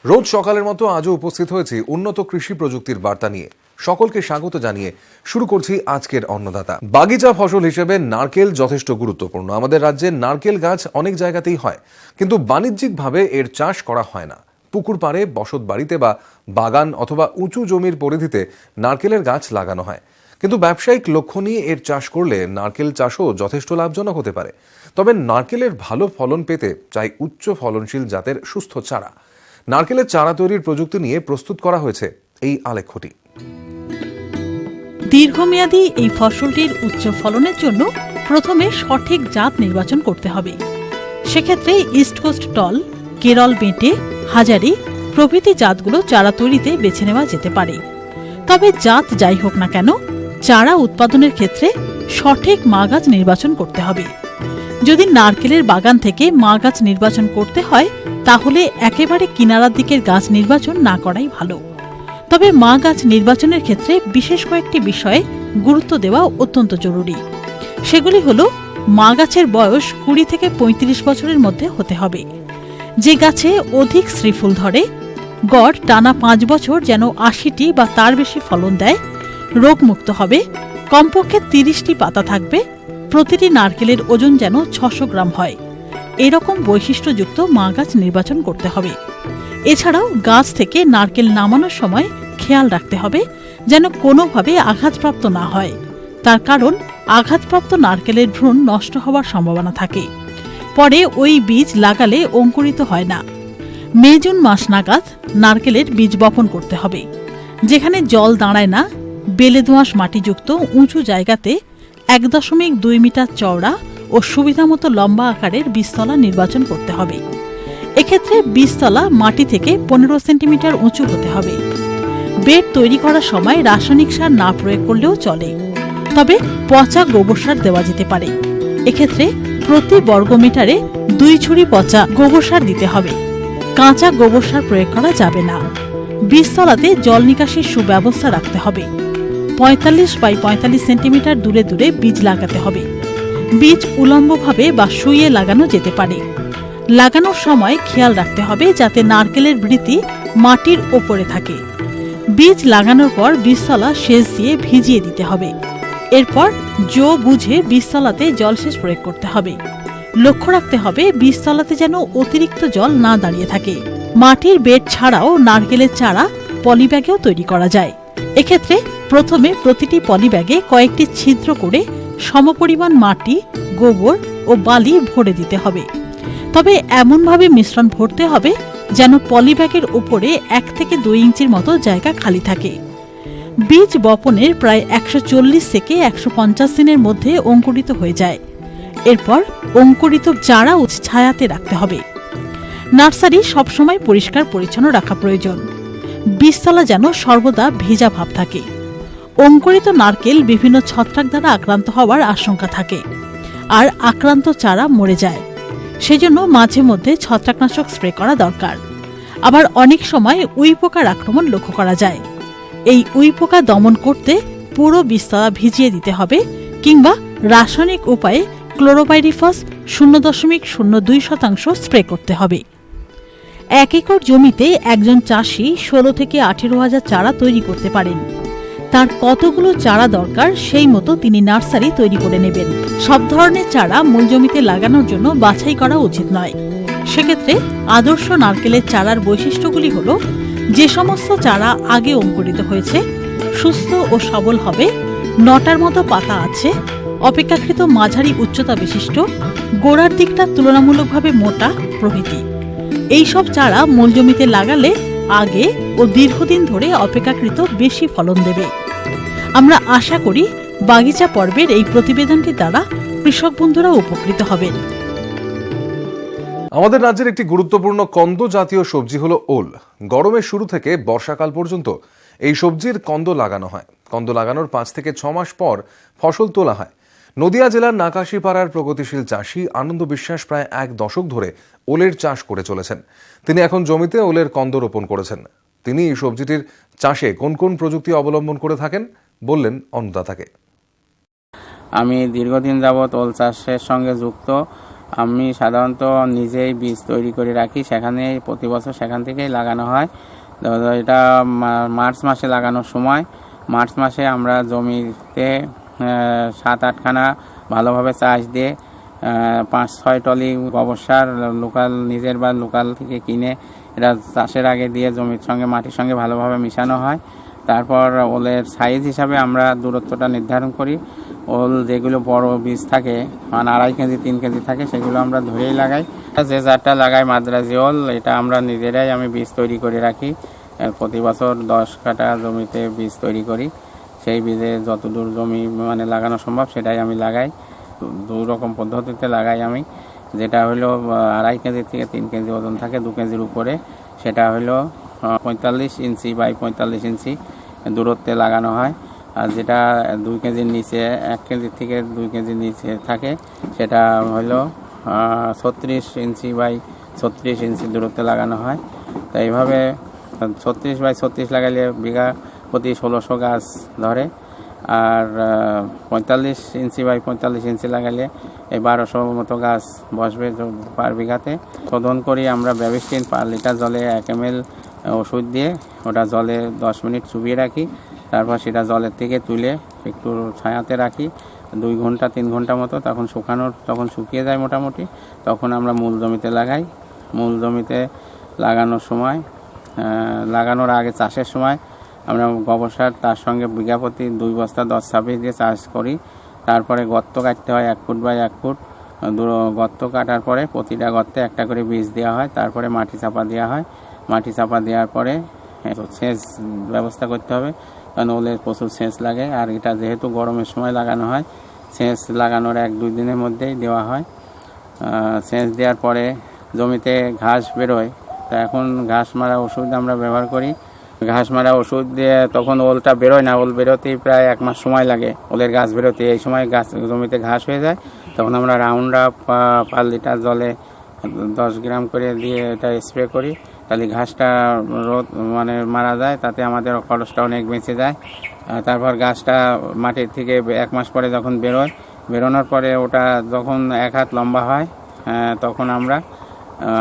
রোজ সকালের মতো আজও উপস্থিত হয়েছি উন্নত কৃষি প্রযুক্তির বার্তা নিয়ে। সকলকে স্বাগত জানিয়ে শুরু করছি আজকের অন্নদাতা। বাগিচা ফসল হিসেবে নারকেল যথেষ্ট গুরুত্বপূর্ণ। আমাদের রাজ্যে নারকেল গাছ অনেক জায়গাতেই হয়, কিন্তু বাণিজ্যিকভাবে এর চাষ করা হয় না। পুকুর পাড়ে, বসত বাড়িতে বা বাগান অথবা উঁচু জমির পরিধিতে নারকেলের গাছ লাগানো হয়। কিন্তু ব্যবসায়িক লক্ষ্য নিয়ে এর চাষ করলে নারকেল চাষও যথেষ্ট লাভজনক হতে পারে। তবে নারকেলের ভালো ফলন পেতে চাই উচ্চ ফলনশীল জাতের সুস্থ চারা। নারকেলের চারা তৈরির প্রযুক্তি নিয়ে প্রস্তুত করা হয়েছে এই আলেখ্যটি। দীর্ঘমেয়াদী এই ফসলটির উচ্চ ফলনের জন্য প্রথমে সঠিক জাত নির্বাচন করতে হবে। সেক্ষেত্রে ইস্ট কোস্ট টল, কেরল বেঁটে, হাজারি প্রভৃতি জাতগুলো চারা তৈরিতে বেছে নেওয়া যেতে পারে। তবে জাত যাই হোক না কেন, চারা উৎপাদনের ক্ষেত্রে সঠিক মা গাছ নির্বাচন করতে হবে। যদি নারকেলের বাগান থেকে মা গাছ নির্বাচন করতে হয়, তাহলে একেবারে কিনারার দিকের গাছ নির্বাচন না করাই ভালো। তবে মা গাছ নির্বাচনের ক্ষেত্রে বিশেষ কয়েকটি বিষয়ে গুরুত্ব দেওয়া অত্যন্ত জরুরি। সেগুলি হল, মা গাছের বয়স 20 থেকে 35 বছরের মধ্যে হতে হবে, যে গাছে অধিক শ্রীফুল ধরে, গড় টানা 5 বছর যেন 80টি বা তার বেশি ফলন দেয়, রোগমুক্ত হবে, কমপক্ষে 30টি পাতা থাকবে, প্রতিটি নারকেলের ওজন যেন 600 গ্রাম হয়। এরকম বৈশিষ্ট্যযুক্ত মা গাছ নির্বাচন করতে হবে। এছাড়াও গাছ থেকে নারকেল নামানোর সময় খেয়াল রাখতে হবে যেন কোনোভাবে আঘাতপ্রাপ্ত না হয়। তার কারণ, আঘাতপ্রাপ্ত নারকেলের ভ্রূণ নষ্ট হওয়ার সম্ভাবনা থাকে। পরে ওই বীজ লাগালে অঙ্কুরিত হয় না। মে জুন মাস নাগাদ নারকেলের বীজ বপন করতে হবে। যেখানে জল দাঁড়ায় না, বেলে দোআঁশ মাটিযুক্ত উঁচু জায়গাতে 1.2 মিটার চওড়া ও সুবিধামতো লম্বা আকারের বীজতলা নির্বাচন করতে হবে। এক্ষেত্রে বীজতলা মাটি থেকে 15 সেন্টিমিটার উঁচু হতে হবে। বেড তৈরি করার সময় রাসায়নিক সার না প্রয়োগ করলেও চলে, তবে পচা গোবর সার দেওয়া যেতে পারে। এক্ষেত্রে প্রতি বর্গমিটারে 2 ঝুড়ি পচা গোবর সার দিতে হবে। কাঁচা গোবর সার প্রয়োগ করা যাবে না। বীজতলাতে জল নিকাশির সুব্যবস্থা রাখতে হবে। 45 বাই 45 সেন্টিমিটার দূরে দূরে বীজ লাগাতে হবে। বীজ উলম্বভাবে বা শুইয়ে লাগানো যেতে পারে। লাগানোর সময় খেয়াল রাখতে হবে যাতে নারকেলের বৃতি মাটির ওপরে থাকে। বীজ লাগানোর পর বীজতলা সেচ দিয়ে ভিজিয়ে দিতে হবে। এরপর জো বুঝে বীজতলাতে জলসেচ প্রয়োগ করতে হবে। লক্ষ্য রাখতে হবে বীজতলাতে যেন অতিরিক্ত জল না দাঁড়িয়ে থাকে। মাটির বেড ছাড়াও নারকেলের চারা পলিব্যাগেও তৈরি করা যায়। এক্ষেত্রে প্রথমে প্রতিটি পলিব্যাগে কয়েকটি ছিদ্র করে সমপরিমাণ মাটি, গোবর ও বালি ভরে দিতে হবে। তবে এমনভাবে মিশ্রণ ভরতে হবে যেন পলিব্যাগের উপরে 1 থেকে 2 ইঞ্চির মতো জায়গা খালি থাকে। বীজ বপনের প্রায় 140 থেকে 150 দিনের মধ্যে অঙ্কুরিত হয়ে যায়। এরপর অঙ্কুরিত চারা ছায়াতে রাখতে হবে। নার্সারি সবসময় পরিষ্কার পরিচ্ছন্ন রাখা প্রয়োজন। বীজতলা যেন সর্বদা ভেজা ভাব থাকে। অঙ্কুরিত নারকেল বিভিন্ন ছত্রাক দ্বারা আক্রান্ত হওয়ার আশঙ্কা থাকে, আর আক্রান্ত চারা মরে যায়। সেজন্য মাঝে মধ্যে ছত্রাকনাশক স্প্রে করা দরকার। আবার অনেক সময় উইপোকার আক্রমণ লক্ষ্য করা যায়। এই উইপোকা দমন করতে পুরো বীজতলা ভিজিয়ে দিতে হবে, কিংবা রাসায়নিক উপায়ে ক্লোরোপাইরিফস 0.02% স্প্রে করতে হবে। 1 একর জমিতে একজন চাষি 16 থেকে 18 হাজার চারা তৈরি করতে পারেন। তার কতগুলো চারা দরকার সেই মতো তিনি নার্সারি তৈরি করে নেবেন। সব ধরনের চারা মূল জমিতে লাগানোর জন্য বাছাই করা উচিত নয়। সেক্ষেত্রে আদর্শ নারকেলের চারার বৈশিষ্ট্যগুলি হল, যে সমস্ত চারা আগে অঙ্কুরিত হয়েছে, সুস্থ ও সবল হবে, 9টার মতো পাতা আছে, অপেক্ষাকৃত মাঝারি উচ্চতা বিশিষ্ট, গোড়ার দিকটা তুলনামূলকভাবে মোটা প্রভৃতি। এইসব চারা মূল জমিতে লাগালে আগে ও দীর্ঘদিন ধরে অপেক্ষাকৃত বেশি ফলন দেবে। আমরা আশা করি বাগিচা পর্বের এই প্রতিবেদনটি দ্বারা কৃষক বন্ধুরা উপকৃত হবেন। আমাদের রাজ্যের একটি গুরুত্বপূর্ণ কন্দ জাতীয় সবজি হলো ওল। গরমের শুরু থেকে বর্ষাকাল পর্যন্ত এই সবজির কন্দ লাগানো হয়। কন্দ লাগানোর 5 থেকে 6 মাস পর ফসল তোলা হয়। নদিয়া জেলার নাকাশিপাড়ার প্রগতিশীল চাষী আনন্দ বিশ্বাস প্রায় 1 দশক ধরে ওলের চাষ করে চলেছেন। তিনি এখন জমিতে ওলের কন্দ রোপণ করেছেন। তিনি এই সবজিটির চাষে কোন কোন প্রযুক্তি অবলম্বন করে থাকেন বললেন অন্নদাতাকে। আমি দীর্ঘদিন যাবৎ ওল চাষের সঙ্গে যুক্ত। আমি সাধারণত নিজেই বীজ তৈরি করে রাখি, সেখানে প্রতি বছর সেখান থেকেই লাগানো হয়। এটা মার্চ মাসে লাগানোর সময়, মার্চ মাসে আমরা জমিতে 7-8 খানা ভালোভাবে চাষ দিয়ে 5-6 টলি গোবর সার লোকাল নিজের বা লোকাল থেকে কিনে এটা চাষের আগে দিয়ে জমির সঙ্গে মাটির সঙ্গে ভালোভাবে মিশানো হয়। তারপর ওলের সাইজ হিসাবে আমরা দূরত্বটা নির্ধারণ করি। ওল যেগুলো বড় বীজ থাকে, মানে 2.5 কেজি 3 কেজি থাকে, সেগুলো আমরা ধরেই লাগাই। যে জারটা লাগাই মাদ্রাজি ওল, এটা আমরা নিজেরাই আমি বীজ তৈরি করে রাখি। প্রতি বছর 10 কাঠা জমিতে বীজ তৈরি করি। সেই বীজে যতদূর জমি মানে লাগানো সম্ভব সেটাই আমি লাগাই। 2 রকম পদ্ধতিতে লাগাই আমি। যেটা হলো 2.5 কেজি থেকে 3 কেজি ওজন থাকে 2 কেজির উপরে, সেটা হলো 45 ইঞ্চি বাই 45 ইঞ্চি দূরত্বে লাগানো হয়। আর যেটা 2 কেজির নিচে, 1 কেজি থেকে 2 কেজির নিচে থাকে, সেটা হলো 36 ইঞ্চি বাই 36 ইঞ্চি দূরত্বে লাগানো হয়। তো এইভাবে 36 বাই 36 লাগালে বিঘা প্রতি 1600 গাছ ধরে। আর 45 ইঞ্চি বাই 45 ইঞ্চি লাগালে এই 1200 মতো গাছ বসবে পার বিঘাতে। শোধন করি আমরা ব্যাবিস্টিন পার লিটার জলে 1 ml ওষুধ দিয়ে ওটা জলে 10 মিনিট চুবিয়ে রাখি। তারপর সেটা জলের থেকে তুলে একটু ছায়াতে রাখি 2 ঘন্টা 3 ঘন্টা মতো। তখন শুকিয়ে যায় মোটামুটি, তখন আমরা মূল জমিতে লাগাই। মূল জমিতে লাগানোর সময়, লাগানোর আগে চাষের সময় আমরা গোবর সার তার সঙ্গে বিঘা প্রতি 2 বস্তা 10-26 দিয়ে চাষ করি। তারপরে গর্ত কাটতে হয় 1 ফুট বাই 1 ফুট। গর্ত কাটার পরে প্রতিটা গর্তে একটা করে বীজ দেওয়া হয়। তারপরে মাটি চাপা দেওয়া হয়। মাটি চাপা দেওয়ার পরে সেচ ব্যবস্থা করতে হবে, কারণ ওলের প্রচুর সেচ লাগে। আর এটা যেহেতু গরমের সময় লাগানো হয়, সেচ লাগানোর 1-2 দিনের মধ্যেই দেওয়া হয়। সেচ দেওয়ার পরে জমিতে ঘাস বেরোয়, তা এখন ঘাস মারা ওষুধ আমরা ব্যবহার করি। ঘাস মারা ওষুধ দিয়ে তখন ওলটা বেরোয় না, ওল বেরোতেই প্রায় 1 মাস সময় লাগে ওলের গাছ বেরোতে। এই সময় গাছ জমিতে ঘাস হয়ে যায়, তখন আমরা রাউন্ড আপ পার লিটার জলে 10 গ্রাম করে দিয়ে এটা স্প্রে করি। তাহলে ঘাসটা মারা যায়, তাতে আমাদের খরচটা অনেক বেঁচে যায়। তারপর গাছটা মাটির থেকে 1 মাস পরে যখন বেরোনোর পরে ওটা যখন 1 হাত লম্বা হয়, তখন আমরা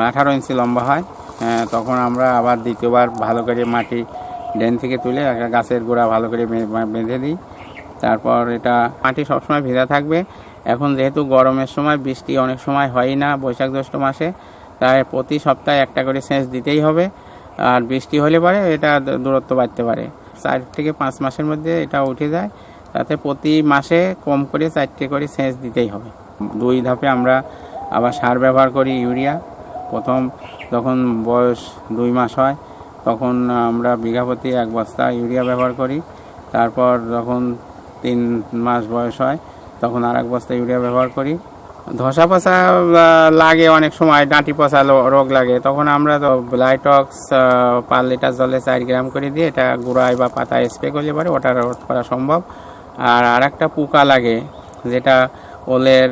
18 ইঞ্চি লম্বা হয়, তখন আমরা আবার দ্বিতীয়বার ভালো করে মাটি ড্রেন থেকে তুলে গাছের গোড়া ভালো করে বেঁধে দিই। তারপর এটা মাটি সবসময় ভেজা থাকবে। এখন যেহেতু গরমের সময় বৃষ্টি অনেক সময় হয় না বৈশাখ জ্যৈষ্ঠ মাসে, তাই প্রতি সপ্তাহে একটা করে সেচ দিতেই হবে। আর বৃষ্টি হলে পরে এটা দূরত্ব বাড়তে পারে। 4 থেকে 5 মাসের মধ্যে এটা উঠে যায়, তাতে প্রতি মাসে কম করে 4টে করে সেচ দিতেই হবে। 2 ধাপে আমরা আবার সার ব্যবহার করি, ইউরিয়া। প্রথম যখন বয়স 2 মাস হয় তখন আমরা বিঘা প্রতি 1 বস্তা ইউরিয়া ব্যবহার করি। তারপর যখন 3 মাস বয়স হয় তখন আর 1 বস্তা ইউরিয়া ব্যবহার করি। ধসা পচা লাগে অনেক সময়, ডাঁটি পচা রোগ লাগে, তখন আমরা ব্লাইটক্স পার লিটার জলে 4 গ্রাম করে দিয়ে এটা গুঁড়ায় বা পাতায় স্প্রে করলে পারে ওটা রোধ করা সম্ভব। আর একটা পোকা লাগে, যেটা ওলের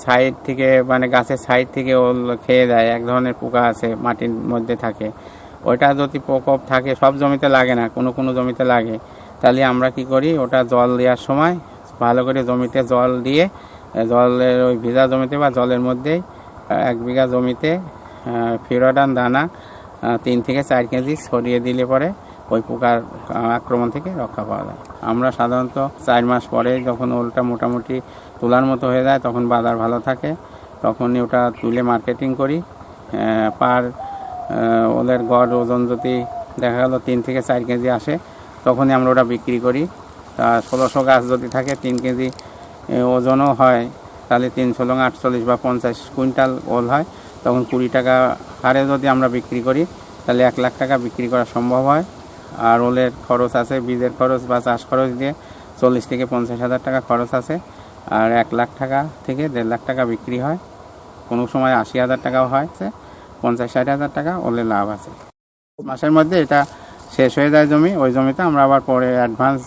সাইড থেকে গাছের সাইড থেকে ওল খেয়ে যায়। এক ধরনের পোকা আছে, মাটির মধ্যে থাকে। ওইটা যদি প্রকোপ থাকে, সব জমিতে লাগে না, কোনো জমিতে লাগে, তাহলে আমরা কি করি, ওটা জল দেওয়ার সময় ভালো করে জমিতে জল দিয়ে, জলের ওই ভেজা জমিতে বা জলের মধ্যেই 1 বিঘা জমিতে ফিউরাডান দানা 3 থেকে 4 কেজি ছড়িয়ে দিলে পরে ওই পোকার আক্রমণ থেকে রক্ষা পাওয়া যায়। আমরা সাধারণত 4 মাস পরে যখন ওলটা মোটামুটি তোলার মতো হয়ে যায়, তখন বাজার ভালো থাকে, তখনই ওটা তুলে মার্কেটিং করি। পার ওলের গড় ওজন যদি দেখা গেল 3 থেকে 4 কেজি আসে, তখনই আমরা ওটা বিক্রি করি। তা 1600 গাছ যদি থাকে, 3 কেজি ওজনও হয়, তাহলে 3 16 48 বা 50 কুইন্টাল ওল হয়। তখন 20 টাকা হারে যদি আমরা বিক্রি করি, তাহলে 1 লাখ টাকা বিক্রি করা সম্ভব হয়। আর ওলের খরচ আছে, বীজের খরচ বা চাষ খরচ দিয়ে 40 থেকে 50 হাজার টাকা খরচ আছে। আর 1 লাখ টাকা থেকে 1.5 লাখ টাকা বিক্রি হয়, কোনো সময় 80 হাজার টাকাও হয়, 50-60 হাজার টাকা ওলে লাভ আছে। মাসের মধ্যে এটা শেষ হয়ে যায় জমি। ওই জমিতে আমরা আবার পরে অ্যাডভান্স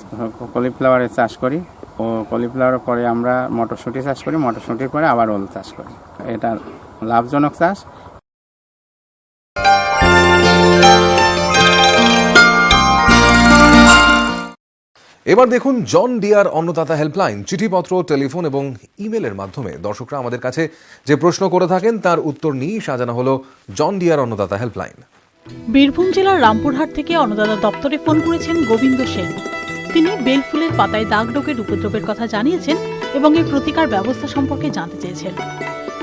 কলিফ্লাওয়ারের চাষ করি। ও কলিফ্লাওয়ারের পরে আমরা মটরশুঁটি চাষ করি, মটরশুঁটির পরে আবার ওল চাষ করি। এটা লাভজনক চাষ। এবার দেখুন জন ডিয়ার অন্নদাতা হেল্পলাইন। চিঠিপত্র, টেলিফোন এবং ইমেলের মাধ্যমে দর্শকরা আমাদের কাছে যে প্রশ্ন করে থাকেন তার উত্তর নিয়ে সাজানো হলো জন ডিয়ার অন্নদাতা হেল্পলাইন। বীরভূম জেলার রামপুরহাট থেকে অন্নদাতা দপ্তরে ফোন করেছেন গোবিন্দ সেন। তিনি বেলফুলের পাতায় দাগ রোগের উপদ্রবের কথা জানিয়েছেন এবং এর প্রতিকার ব্যবস্থা সম্পর্কে জানতে চেয়েছেন।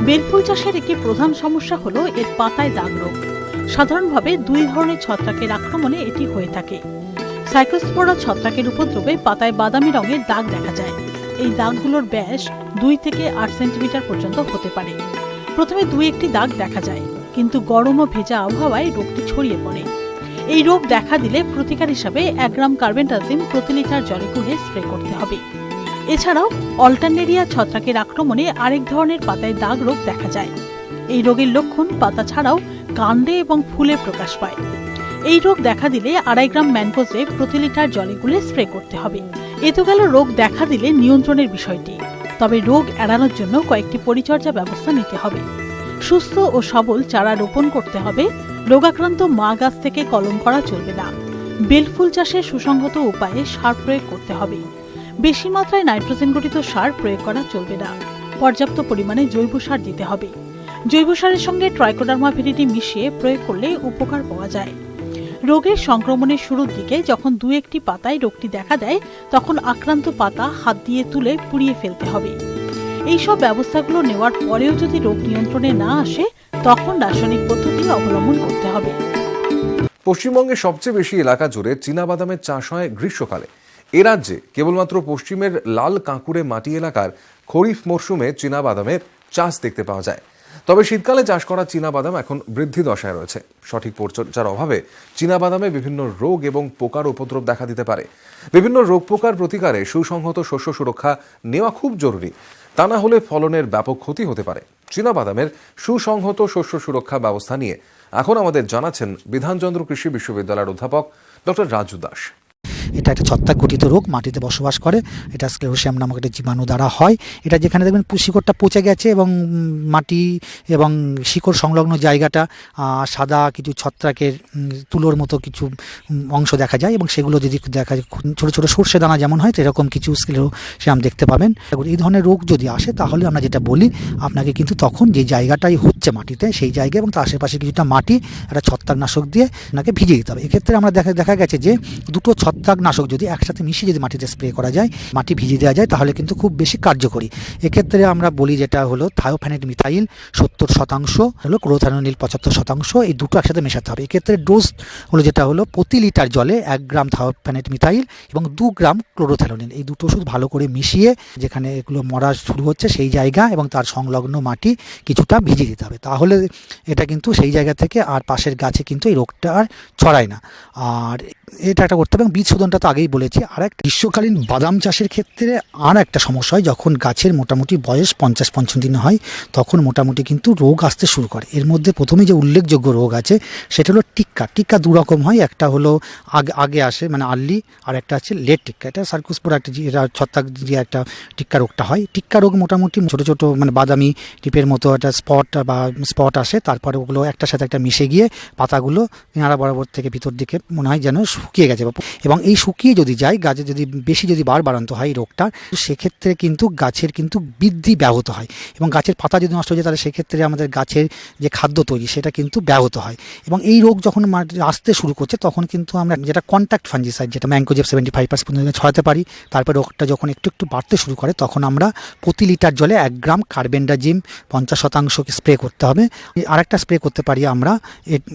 বেলফুল চাষের একটি প্রধান সমস্যা হল এর পাতায় দাগ রোগ। সাধারণভাবে দুই ধরনের ছত্রাকের আক্রমণে এটি হয়ে থাকে। সাইক্লোস্পোরা ছত্রাকের উপদ্রবে পাতায় বাদামি রঙের দাগ দেখা যায়। এই দাগগুলোর ব্যাস 2 থেকে 8 সেন্টিমিটার পর্যন্ত হতে পারে। প্রথমে 2-1টি দাগ দেখা যায়, কিন্তু গরম ও ভেজা আবহাওয়ায় রোগটি ছড়িয়ে পড়ে। এই রোগ দেখা দিলে প্রতিকার হিসাবে 1 গ্রাম কার্বেন্ডাজিম প্রতি লিটার জলে গুলে স্প্রে করতে হবে। এছাড়াও অল্টারনেরিয়া ছত্রাকের আক্রমণে আরেক ধরনের পাতায় দাগ রোগ দেখা যায়। এই রোগের লক্ষণ পাতা ছাড়াও কাণ্ডে এবং ফুলে প্রকাশ পায়। এই রোগ দেখা দিলে 2.5 গ্রাম ম্যানকোজেব প্রতি লিটার জলে গুলে স্প্রে করতে হবে। এ তো গেল রোগ দেখা দিলে নিয়ন্ত্রণের বিষয়টি। তবে রোগ এড়ানোর জন্য কয়েকটি পরিচর্যা ব্যবস্থা নিতে হবে। সুস্থ ও সবল চারা রোপণ করতে হবে। রোগাক্রান্ত মা গাছ থেকে কলম করা চলবে না। বেলফুল চাষে সুসংহত উপায়ে সার প্রয়োগ করতে হবে। বেশি মাত্রায় নাইট্রোজেন গঠিত সার প্রয়োগ করা চলবে না। পর্যাপ্ত পরিমাণে জৈব সার দিতে হবে। জৈব সারের সঙ্গে ট্রাইকোডার্মা ভিরিডি মিশিয়ে প্রয়োগ করলে উপকার পাওয়া যায়। রোগের সংক্রমণের শুরুর দিকে যখন 2-1টি পাতায় রোগটি দেখা দেয়, তখন আক্রান্ত পাতা হাত দিয়ে তুলে পুড়িয়ে ফেলতে হবে। এইসব ব্যবস্থাগুলো নেওয়ার পরেও যদি রোগ নিয়ন্ত্রণে না আসে, তখন রাসায়নিক পদ্ধতি অবলম্বন করতে হবে। পশ্চিমবঙ্গের সবচেয়ে বেশি এলাকা জুড়ে চীনাবাদামের চাষ হয় গ্রীষ্মকালে। এ রাজ্যে কেবলমাত্র পশ্চিমের লাল কাঁকুড়ে মাটি এলাকার খরিফ মরশুমে চীনাবাদামের চাষ দেখতে পাওয়া যায়। তবে শীতকালে চাষ করা চীনাবাদাম এখন বৃদ্ধি দশায় রয়েছে। সঠিক পরিচর্যার অভাবে চীনাবাদামে বিভিন্ন রোগ এবং পোকার উপদ্রব দেখা দিতে পারে। বিভিন্ন রোগ পোকার প্রতিকারে সুসংহত শস্য সুরক্ষা নেওয়া খুব জরুরি। তা না হলে ফলনের ব্যাপক ক্ষতি হতে পারে। চীনাবাদামের সুসংহত শস্য সুরক্ষা ব্যবস্থা নিয়ে এখন আমাদের জানাচ্ছেন বিধানচন্দ্র কৃষি বিশ্ববিদ্যালয়ের অধ্যাপক ডক্টর রাজু দাস। এটা একটা ছত্রাক গঠিত রোগ, মাটিতে বসবাস করে। এটা স্ক্লেরোসিয়াম নামক একটা জীবাণু দ্বারা হয়। এটা যেখানে দেখবেন শিকড়টা পচে গেছে এবং মাটি এবং শিকড় সংলগ্ন জায়গাটা সাদা কিছু ছত্রাকের তুলোর মতো কিছু অংশ দেখা যায় এবং সেগুলো যদি দেখা যায় ছোটো ছোটো সর্ষে দানা যেমন হয় সেরকম কিছু স্ক্লেরোসিয়াম দেখতে পাবেন। এই ধরনের রোগ যদি আসে তাহলে আমরা যেটা বলি, আপনাকে কিন্তু তখন যে জায়গাটাই হচ্ছে মাটিতে সেই জায়গা এবং তার আশেপাশে কিছুটা মাটি একটা ছত্রাকনাশক দিয়ে আপনাকে ভিজিয়ে দিতে হবে। এক্ষেত্রে আমরা দেখা গেছে যে দুটো ছত্রাকনাশক যদি একসাথে মিশিয়ে যদি মাটিতে স্প্রে করা যায়, মাটি ভিজিয়ে দেওয়া যায়, তাহলে কিন্তু খুব বেশি কার্যকরী। এক্ষেত্রে আমরা বলি যেটা হলো থায়োফেনেট মিথাইল 70% হলো ক্লোরোথায়োনিল 75%, এই দুটো একসাথে মেশাতে হবে। এক্ষেত্রে ডোজ হলো যেটা হলো প্রতি লিটার জলে 1 গ্রাম থায়োফেনেট মিথাইল এবং 2 গ্রাম ক্লোরোথায়োনিল, এই দুটো ওষুধ ভালো করে মিশিয়ে যেখানে এগুলো মরা শুরু হচ্ছে সেই জায়গা এবং তার সংলগ্ন মাটি কিছুটা ভিজিয়ে দিতে হবে। তাহলে এটা কিন্তু সেই জায়গা থেকে আর পাশের গাছে কিন্তু এই রোগটা আর ছড়ায় না। আর এটা একটা করতে হবে। এবং বীজ শোধনটা তো আগেই বলেছি। আর একটা গ্রীষ্মকালীন বাদাম চাষের ক্ষেত্রে আর একটা সমস্যা হয়, যখন গাছের মোটামুটি বয়স 50-55 দিন হয় তখন মোটামুটি কিন্তু রোগ আসতে শুরু করে। এর মধ্যে প্রথমে যে উল্লেখযোগ্য রোগ আছে সেটা হলো টিক্কা। টিক্কা দু রকম হয়, একটা হলো আগে আসে মানে আর্লি, আর একটা আছে লেট টিক্কা। এটা সার্কোস্পোরা একটা ছত্রাক দিয়ে একটা টিক্কা রোগটা হয়। টিক্কা রোগ মোটামুটি ছোটো ছোটো মানে বাদামি টিপের মতো একটা স্পট আসে, তারপরে ওগুলো একটার সাথে একটা মিশে গিয়ে পাতাগুলো কিনারা বরাবর থেকে ভিতর দিকে মনে হয় যেন শুকিয়ে গেছে, এবং এই শুকিয়ে যদি যায় গাছে যদি বেশি যদি বাড়ান্ত হয় রোগটা, সেক্ষেত্রে কিন্তু গাছের কিন্তু বৃদ্ধি ব্যাহত হয় এবং গাছের পাতা যদি নষ্ট হয়ে যায় তাহলে সেক্ষেত্রে আমাদের গাছের যে খাদ্য তৈরি সেটা কিন্তু ব্যাহত হয়। এবং এই রোগ যখন আসতে শুরু করছে তখন কিন্তু আমরা যেটা কন্ট্যাক্ট ফাঞ্জিসাইড, যেটা ম্যানকোজেব 75% পর্যন্ত ছড়াতে পারি। তারপর রোগটা যখন একটু বাড়তে শুরু করে তখন আমরা প্রতি লিটার জলে 1 গ্রাম কার্বেন্ডাজিম 50% স্প্রে করতে হবে। আরেকটা স্প্রে করতে পারি আমরা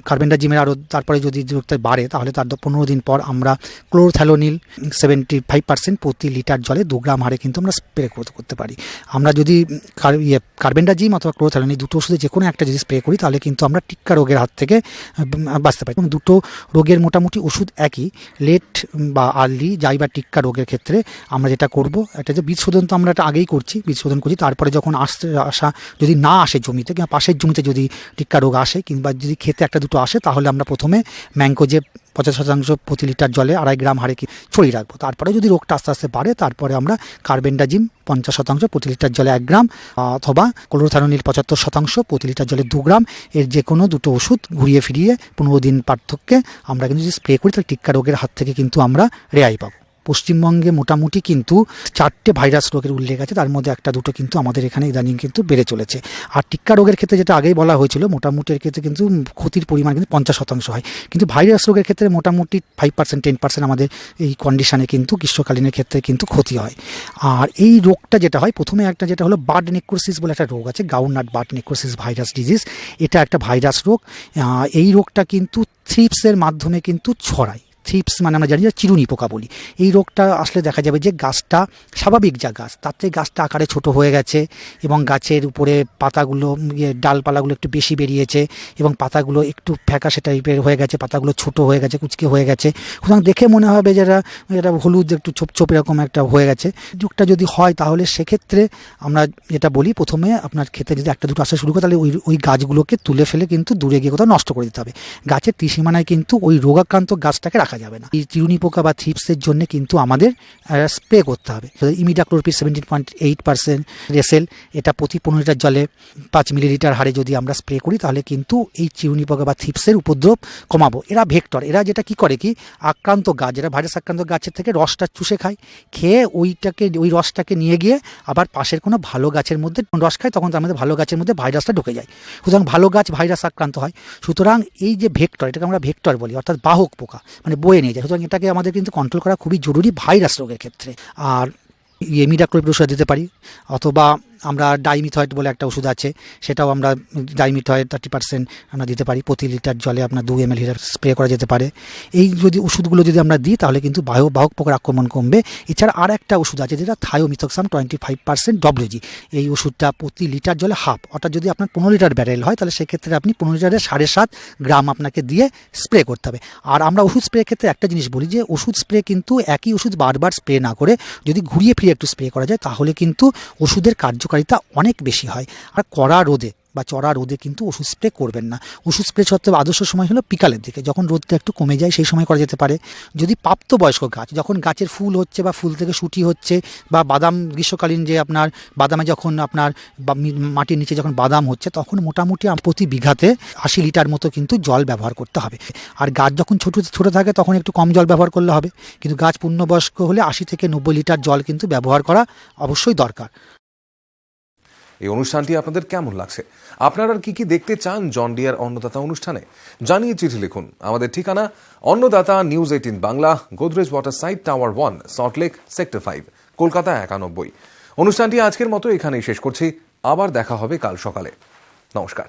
কার্বেন্ডাজিমের আরও, তারপরে যদি রোগটা বাড়ে তাহলে তার 15 দিন পর আমরা ক্লোরোথায়োনিল 75% প্রতি লিটার জলে 2 গ্রাম হারে কিন্তু আমরা স্প্রে করতে পারি। আমরা যদি কার্বেন্ডাজিম অথবা ক্লোরোথায়োনিল দুটো ওষুধে যে কোনো একটা যদি স্প্রে করি তাহলে কিন্তু আমরা টিক্কা রোগের হাত থেকে বাঁচতে পারি। এবং দুটো রোগের মোটামুটি ওষুধ একই, লেট বা আর্লি যাই বা টিক্কা রোগের ক্ষেত্রে আমরা যেটা করব, একটা যে বীজ শোধন তো আমরা এটা আগেই করছি, বীজ শোধন করছি। তারপরে যখন আসা যদি না আসে জমিতে কিংবা পাশের জমিতে যদি টিক্কা রোগ আসে কিংবা যদি খেতে একটা দুটো আসে, তাহলে আমরা প্রথমে ম্যানকোজেব 50% প্রতি লিটার জলে 2.5 গ্রাম হারে ছড়িয়ে রাখবো। তারপরে যদি রোগটা আস্তে আস্তে বাড়ে তারপরে আমরা কার্বেন্ডাজিম 50% প্রতি লিটার জলে 1 গ্রাম অথবা ক্লোরোথায়োনিল 75% প্রতি লিটার জলে 2 গ্রাম, এর যে কোনো দুটো ওষুধ ঘুরিয়ে ফিরিয়ে 15 দিন পার্থক্যে আমরা কিন্তু যদি স্প্রে করি তাহলে টিক্কা রোগের হাত থেকে কিন্তু আমরা রেহাই পাবো। পশ্চিমবঙ্গে মোটামুটি কিন্তু 4টে ভাইরাস রোগের উল্লেখ আছে, তার মধ্যে 1-2 কিন্তু আমাদের এখানে ইদানিং কিন্তু বেড়ে চলেছে। আর টিক্কা রোগের ক্ষেত্রে যেটা আগেই বলা হয়েছিল, মোটামুটি এর ক্ষেত্রে কিন্তু ক্ষতির পরিমাণ কিন্তু 50% হয়, কিন্তু ভাইরাস রোগের ক্ষেত্রে মোটামুটি 5% 10% আমাদের এই কন্ডিশনে কিন্তু গ্রীষ্মকালীনের ক্ষেত্রে কিন্তু ক্ষতি হয়। আর এই রোগটা যেটা হয়, প্রথমে একটা যেটা হলো বার্ড নেক্রোসিস বলে একটা রোগ আছে, গাউনাট বার্ড নেক্রোসিস ভাইরাস ডিজিজ। এটা একটা ভাইরাস রোগ। এই রোগটা কিন্তু থ্রিপসের মাধ্যমে কিন্তু ছড়ায়। থ্রিপস মানে আমরা জানি যে চিরুনি পোকা বলি। এই রোগটা আসলে দেখা যাবে যে গাছটা, স্বাভাবিক যা গাছ, তার থেকে গাছটা আকারে ছোট হয়ে গেছে এবং গাছের উপরে পাতাগুলো, ডালপালাগুলো একটু বেশি বেরিয়েছে এবং পাতাগুলো একটু ফ্যাকাশে টাইপের হয়ে গেছে, পাতাগুলো ছোট হয়ে গেছে, কুচকে হয়ে গেছে। সুতরাং দেখে মনে হবে যে এটা হলুদ একটু ছোপ ছোপ এরকম একটা হয়ে গেছে। রোগটা যদি হয় তাহলে সেক্ষেত্রে আমরা যেটা বলি, প্রথমে আপনার ক্ষেতে যদি 1-2 আসা শুরু করে, তাহলে ওই গাছগুলোকে তুলে ফেলে কিন্তু দূরে গিয়ে কোথাও নষ্ট করে দিতে হবে। গাছের ত্রিসীমানায় কিন্তু ওই রোগাক্রান্ত গাছটাকে রাখা যাবে না। এই চিরুনি পোকা বা থ্রিপসের জন্য কিন্তু আমাদের স্প্রে করতে হবে। ইমিডাক্লোরপিড 17.8% রেসেল, এটা প্রতি 15 লিটার জলে 5 মিলিলিটার হারে যদি আমরা স্প্রে করি, তাহলে কিন্তু এই চিরুনি পোকা বা থ্রিপসের উপদ্রব কমাবো। এরা ভেক্টর, এরা যেটা কি করে কি, আক্রান্ত গাছ, যেটা ভাইরাস আক্রান্ত গাছের থেকে রসটা চুষে খায়, খেয়ে ওই রসটাকে নিয়ে গিয়ে আবার পাশের কোনো ভালো গাছের মধ্যে রস খায়, তখন তার মধ্যে ভালো গাছের মধ্যে ভাইরাসটা ঢুকে যায়। সুতরাং ভালো গাছ ভাইরাস আক্রান্ত হয়। সুতরাং এই যে ভেক্টর, এটাকে আমরা ভেক্টর বলি, অর্থাৎ বাহক পোকা, মানে বয়ে নিয়ে যায়। সুতরাং এটাকে আমাদের কিন্তু কন্ট্রোল করা খুবই জরুরি ভাইরাস রোগের ক্ষেত্রে। আর ইমিডাক্লোরপিড ওষুধ দিতে পারি, অথবা আমরা ডাইমিথয়েড বলে একটা ওষুধ আছে, সেটাও আমরা ডাইমিথয়েড 30% আমরা দিতে পারি। প্রতি লিটার জলে আপনার 2 ml স্প্রে করা যেতে পারে। এই যদি ওষুধগুলো যদি আমরা দিই, তাহলে কিন্তু বাহক পোকার আক্রমণ কমবে। এছাড়া আর একটা ওষুধ আছে যেটা থায়োমিথক্সাম 25% WG। এই ওষুধটা প্রতি লিটার জলে হাফ, অর্থাৎ যদি আপনার 15 লিটার ব্যারেল হয়, তাহলে সেক্ষেত্রে আপনি 15 লিটারে 7.5 গ্রাম আপনাকে দিয়ে স্প্রে করতে হবে। আর আমরা ওষুধ স্প্রে ক্ষেত্রে একটা জিনিস বলি যে ওষুধ স্প্রে কিন্তু একই ওষুধ বারবার স্প্রে না করে যদি ঘুরিয়ে ফিরিয়ে একটু স্প্রে করা যায়, তাহলে কিন্তু ওষুধের কার্যকারিতা অনেক বেশি হয়। আর কড়া রোদে বা চড়া রোদে কিন্তু ওষুধ স্প্রে করবেন না। ওষুধ স্প্রে সত্ত্বেও আদর্শ সময় হলো বিকালের দিকে, যখন রোদটা একটু কমে যায়, সেই সময় করা যেতে পারে। যদি প্রাপ্তবয়স্ক গাছ, যখন গাছের ফুল হচ্ছে বা ফুল থেকে শুটি হচ্ছে, বা বাদাম, গ্রীষ্মকালীন যে আপনার বাদামে যখন আপনার মাটির নিচে যখন বাদাম হচ্ছে, তখন মোটামুটি প্রতি বিঘাতে 80 লিটার মতো কিন্তু জল ব্যবহার করতে হবে। আর গাছ যখন ছোট থাকে তখন একটু কম জল ব্যবহার করলে হবে, কিন্তু গাছ পূর্ণবয়স্ক হলে 80 থেকে 90 লিটার জল কিন্তু ব্যবহার করা অবশ্যই দরকার। এই অনুষ্ঠানটি আপনাদের কেমন লাগছে? আপনারা কি কি দেখতে চান জন ডিয়ার অন্নদাতা অনুষ্ঠানে? জানিয়ে চিঠি লিখুন। আমাদের ঠিকানা Annadata, news 18 Bangla, Godrej water side, tower 1, Salt Lake, sector 5, Kolkata 91। অনুষ্ঠানটি আজকের মতো এখানেই শেষ করছি। আবার দেখা হবে কাল সকালে। নমস্কার।